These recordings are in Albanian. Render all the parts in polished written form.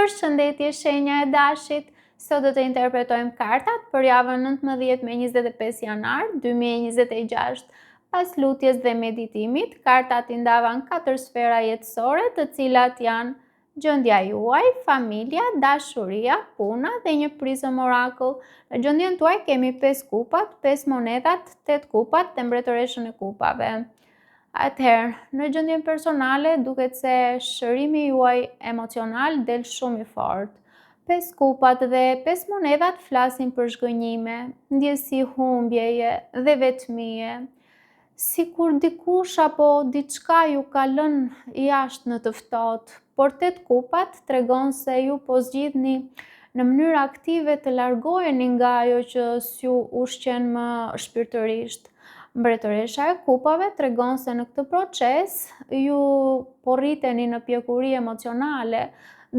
Përshëndetje shenja e dashit, sot do të interpretojmë kartat për javën 19 me 25 janar 2026. Pas lutjes dhe meditimit, kartat i ndavan 4 sfera jetësore, të cilat janë gjendja juaj, familja, dashuria, puna dhe një prizëm orakull. Në gjendjen tuaj kemi 5 kupat, 5 monedat, 8 kupat dhe mbretëreshën e kupave. Atëherë, në gjendjen personale, duket se shërimi juaj emocional del shumë i fortë. 5 kupat dhe 5 monedat flasin për zhgënjime, ndjesi humbjeje dhe vetmie. Sikur dikush apo diçka ju ka lënë jashtë në të ftohtë, por 8 kupat tregon se ju po zgjidhni në mënyrë aktive të largoheni nga ajo që s'ju ushqen më shpirtërisht. Mbretëresha e kupave tregon se në këtë proces ju po rriteni në pjekuri emocionale,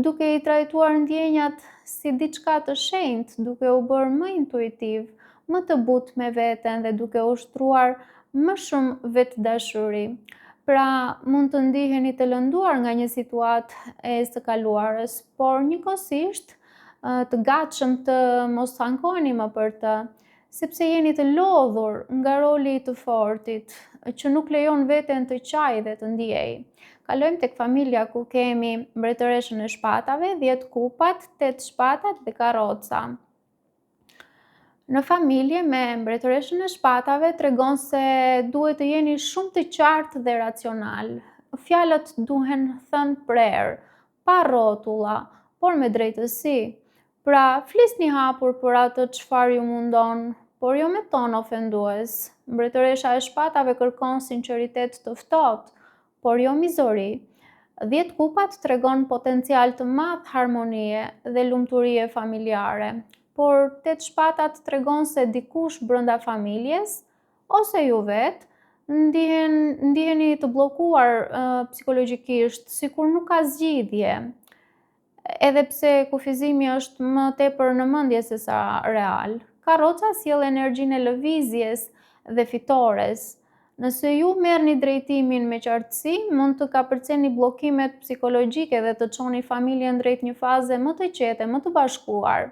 duke i trajtuar ndjenjat si diçka të shenjtë, duke u bërë më intuitiv, më të butë me veten dhe duke ushtruar më shumë vetëdashuri. Pra, mund të ndiheni të lënduar nga një situatë e së kaluarës, por njëkohësisht të gatshëm të mos ankoheni më për të, sepse jeni të lodhur nga roli i të fortit, që nuk lejon veten të qajë dhe të ndjej. Kalojmë tek familja ku kemi mbretëreshën e shpatave, 10 kupat, 8 shpatat dhe karroca. Në familje me mbretëreshën e shpatave tregon se duhet të jeni shumë të qartë dhe racional. Fjalët duhen thënë prerë, pa rrotulla, por me drejtësi. Pra, flisni hapur për atë çfarë ju mundon, por jo me ton ofendues. Mbretëresha e shpatave kërkon sinqeritet të ftohtë, por jo mizori. 10 kupat tregon potencial të madh harmonie dhe lumturie familjare, por 8 shpatat tregon se dikush brenda familjes, ose ju vetë, ndiheni të bllokuar psikologjikisht, sikur nuk ka zgjidhje. Edhe pse kufizimi është më tepër në mendje se sa real. Karroca sjell energjinë e lëvizjes dhe fitores. Nëse ju merrni drejtimin me qartësi, mund të kapërceni bllokimet psikologjike dhe të çoni familjen drejt një faze më të qete, më të bashkuar.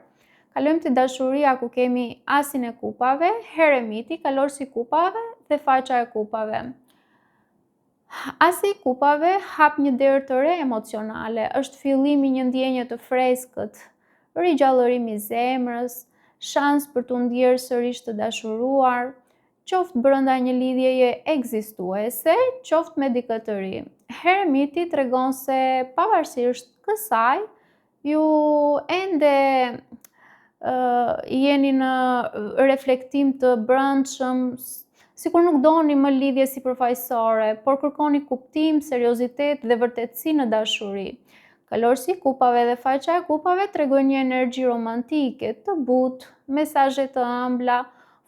Kalojmë te dashuria ku kemi asin e kupave, heremiti, kalorësi i kupave dhe faqa e kupave. Asi i kupave hap një derë të re emocionale, është fillimi një ndjenje të freskët, rigjallërimi i zemrës, shans për t'u ndjerë sërish të dashuruar, qoftë brenda një lidhjeje ekzistuese, qoftë me dikë të ri. Heremiti tregon se pavarësisht kësaj, ju ende jeni në reflektim të brendshëm, sikur nuk doni më lidhje sipërfaqësore, por kërkoni kuptim, seriozitet dhe vërtetësi në dashuri. Kalorësi i kupave dhe faqa e kupave tregojnë një energji romantike, të butë, mesazhe të ëmbla,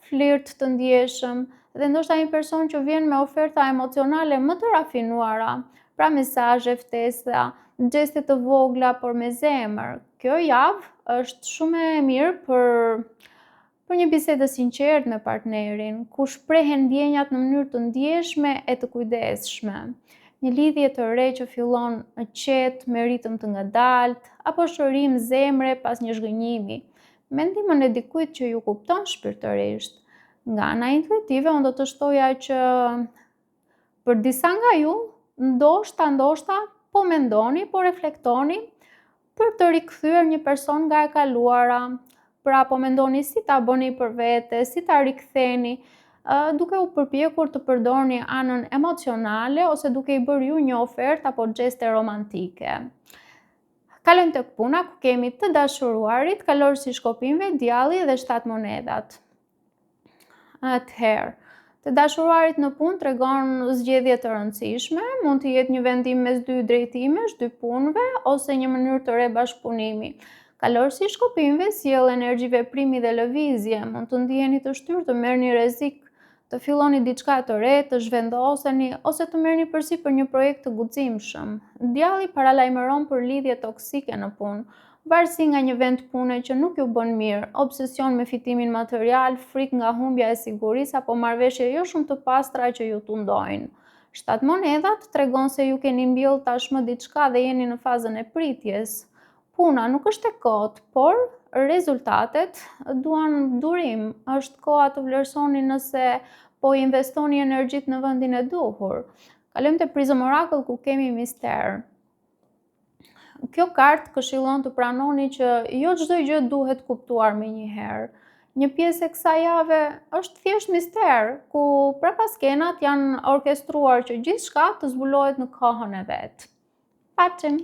flirt të ndjeshëm dhe ndoshta një person që vjen me oferta emocionale më të rafinuara, pra mesazhe, ftesa, gjeste të vogla por me zemër. Kjo javë është shumë e mirë për një bisedë sinqertë me partnerin, ku shprehen ndjenjat në mënyrë të ndjeshme e të kujdesshme. Një lidhje të re që fillon në qetë, me ritëm të ngadaltë, apo shërim zemre pas një zhgënjimi, me ndihmën e dikujt që ju kupton shpirtërisht. Nga ana intuitive, unë do të shtoja që për disa nga ju, ndoshta po mendoni, po reflektoni për të rikthyer një person nga e kaluara. Pra po mendoni si ta bëni për vete, si ta riktheni, duke u përpjekur të përdorni anën emocionale ose duke i bërë ju një ofertë apo gjeste romantike. Kalojmë tek puna ku kemi të dashuruarit, kalorësi i shkopimve, djalli dhe 7 monedat. Atëherë, të dashuruarit në punë tregon zgjedhje të rëndësishme, mund të jetë një vendim mes 2 drejtimesh, 2 punëve ose një mënyrë të re bashkëpunimi. Kalorësi i shkopimve sjell energji veprimi dhe lëvizje, mund të ndiheni të shtyrë të merrni rrezik, të filloni diçka të re, të zhvendoseni ose të merrni përsipër një projekt të guximshëm. Djalli paralajmëron për lidhje toksike në punë, varësi nga një vend pune që nuk ju bën mirë, obsesion me fitimin material, frikë nga humbja e sigurisë apo marrëveshje jo shumë të pastra që ju tundojnë. 7 monedat tregon se ju keni mbjellë tashmë diçka dhe jeni në fazën e pritjes. Puna nuk është e kotë, por rezultatet duan durim. Është koha të vlerësoni nëse po investoni energjit në vendin e duhur. Kalojmë te Prism Oracle ku kemi mister. Kjo kartë këshillon të pranoni që jo çdo gjë duhet kuptuar menjëherë. Një pjesë e kësaj jave është thjesht mister, ku prapaskenat janë orkestruar që gjithçka të zbulohet në kohën e vet. Paçim!